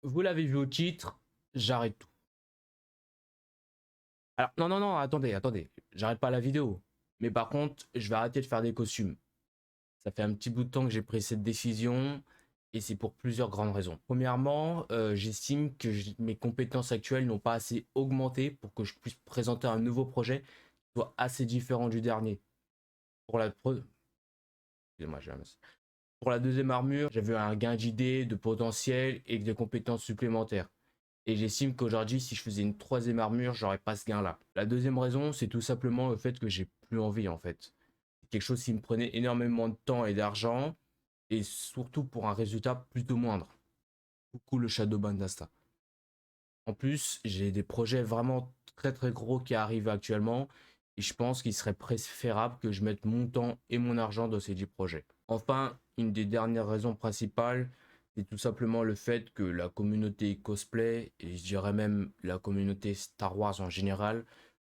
Vous l'avez vu au titre, j'arrête tout. Alors, non, non, non, attendez. J'arrête pas la vidéo. Mais par contre, je vais arrêter de faire des costumes. Ça fait un petit bout de temps que j'ai pris cette décision et c'est pour plusieurs grandes raisons. Premièrement, j'estime que mes compétences actuelles n'ont pas assez augmenté pour que je puisse présenter un nouveau projet qui soit assez différent du dernier. Pour la, excusez-moi, pour la deuxième armure, j'avais un gain d'idées, de potentiel et de compétences supplémentaires. Et j'estime qu'aujourd'hui, si je faisais une troisième armure, j'aurais pas ce gain-là. La deuxième raison, c'est tout simplement le fait que j'ai plus envie en fait. C'est quelque chose qui me prenait énormément de temps et d'argent, et surtout pour un résultat plutôt moindre. Coucou le Shadowban d'Asta. En plus, j'ai des projets vraiment très très gros qui arrivent actuellement, et je pense qu'il serait préférable que je mette mon temps et mon argent dans ces 10 projets. Enfin, une des dernières raisons principales, c'est tout simplement le fait que la communauté cosplay, et je dirais même la communauté Star Wars en général,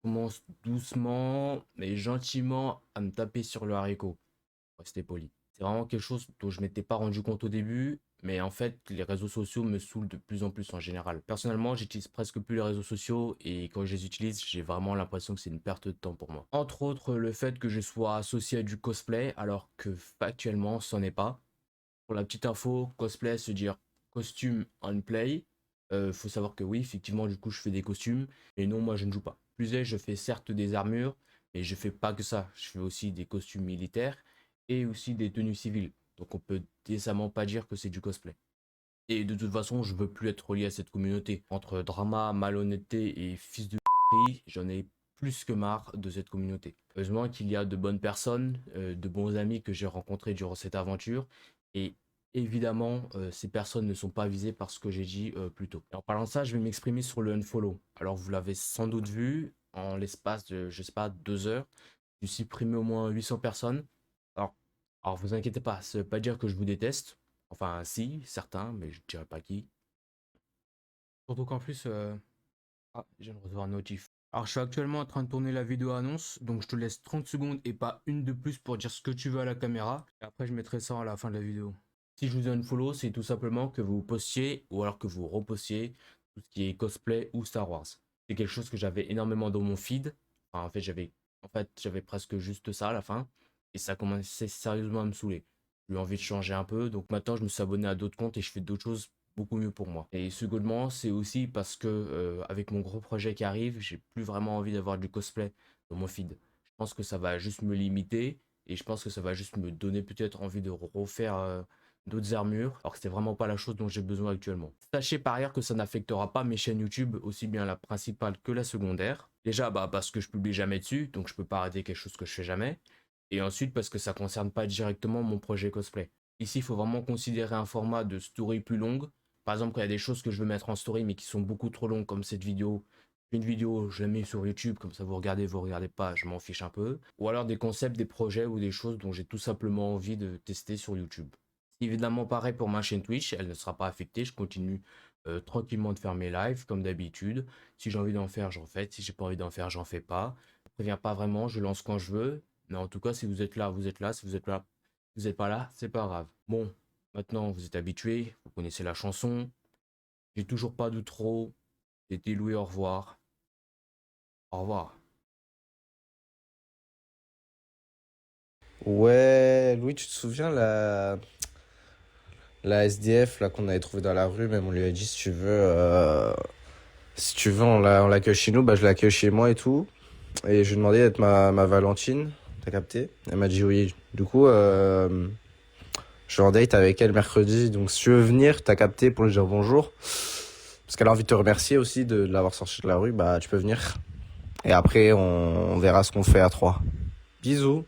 commence doucement mais gentiment à me taper sur le haricot. Pour rester poli. C'est vraiment quelque chose dont je m'étais pas rendu compte au début, mais en fait, les réseaux sociaux me saoulent de plus en plus en général. Personnellement, j'utilise presque plus les réseaux sociaux et quand je les utilise, j'ai vraiment l'impression que c'est une perte de temps pour moi. Entre autres, le fait que je sois associé à du cosplay alors que factuellement, c'en est pas. Pour la petite info, cosplay, se dire costume on play. Faut savoir que oui, effectivement, du coup, je fais des costumes, mais non, moi, je ne joue pas. Plus est, je fais certes des armures, mais je fais pas que ça. Je fais aussi des costumes militaires et aussi des tenues civiles. Donc, on peut décemment pas dire que c'est du cosplay. Et de toute façon, je veux plus être relié à cette communauté. Entre drama, malhonnêteté et fils de j'en ai plus que marre de cette communauté. Heureusement qu'il y a de bonnes personnes, de bons amis que j'ai rencontrés durant cette aventure. Et évidemment, ces personnes ne sont pas visées par ce que j'ai dit plus tôt. Et en parlant de ça, je vais m'exprimer sur le unfollow. Alors, vous l'avez sans doute vu, en l'espace de, je sais pas, 2 heures, j'ai supprimé au moins 800 personnes. Alors, alors vous inquiétez pas, ça veut pas dire que je vous déteste. Enfin, si, certains, mais je dirais pas qui. Surtout qu'en plus, ah, je viens de recevoir un notif. Alors, je suis actuellement en train de tourner la vidéo annonce, donc je te laisse 30 secondes et pas une de plus pour dire ce que tu veux à la caméra. Et après, je mettrai ça à la fin de la vidéo. Si je vous donne follow, c'est tout simplement que vous postiez ou alors que vous repostiez tout ce qui est cosplay ou Star Wars. C'est quelque chose que j'avais énormément dans mon feed. Enfin, en fait, j'avais presque juste ça à la fin. Et ça commençait sérieusement à me saouler. J'ai eu envie de changer un peu. Donc maintenant, je me suis abonné à d'autres comptes et je fais d'autres choses beaucoup mieux pour moi. Et secondement, c'est aussi parce que avec mon gros projet qui arrive, j'ai plus vraiment envie d'avoir du cosplay dans mon feed. Je pense que ça va juste me limiter et je pense que ça va juste me donner peut-être envie de refaire d'autres armures, alors que c'est vraiment pas la chose dont j'ai besoin actuellement. Sachez par ailleurs que ça n'affectera pas mes chaînes YouTube, aussi bien la principale que la secondaire. Déjà, bah, parce que je publie jamais dessus, donc je peux pas arrêter quelque chose que je fais jamais. Et ensuite, parce que ça concerne pas directement mon projet cosplay. Ici, il faut vraiment considérer un format de story plus longue. Par exemple, quand il y a des choses que je veux mettre en story mais qui sont beaucoup trop longues, comme cette vidéo, une vidéo, je la mets sur YouTube, comme ça vous regardez pas, je m'en fiche un peu. Ou alors des concepts, des projets ou des choses dont j'ai tout simplement envie de tester sur YouTube. C'est évidemment pareil pour ma chaîne Twitch, elle ne sera pas affectée, je continue tranquillement de faire mes lives comme d'habitude. Si j'ai envie d'en faire, j'en fais. Si j'ai pas envie d'en faire, j'en fais pas. Je préviens pas vraiment, je lance quand je veux. Mais en tout cas, si vous êtes là, vous êtes là. Si vous êtes là, vous êtes pas là, c'est pas grave. Bon, maintenant vous êtes habitués, vous connaissez la chanson. J'ai toujours pas d'outro. C'était Louis, au revoir. Au revoir. Ouais, Louis, tu te souviens la SDF là qu'on avait trouvée dans la rue, même on lui a dit si tu veux on l'accueille chez nous, bah je l'accueille chez moi et tout. Et je lui ai demandé d'être ma Valentine, t'as capté? Elle m'a dit oui. Du coup, je suis en date avec elle mercredi, donc si tu veux venir, t'as capté pour lui dire bonjour. Parce qu'elle a envie de te remercier aussi de l'avoir sorti de la rue, bah tu peux venir. Et après on verra ce qu'on fait à trois. Bisous.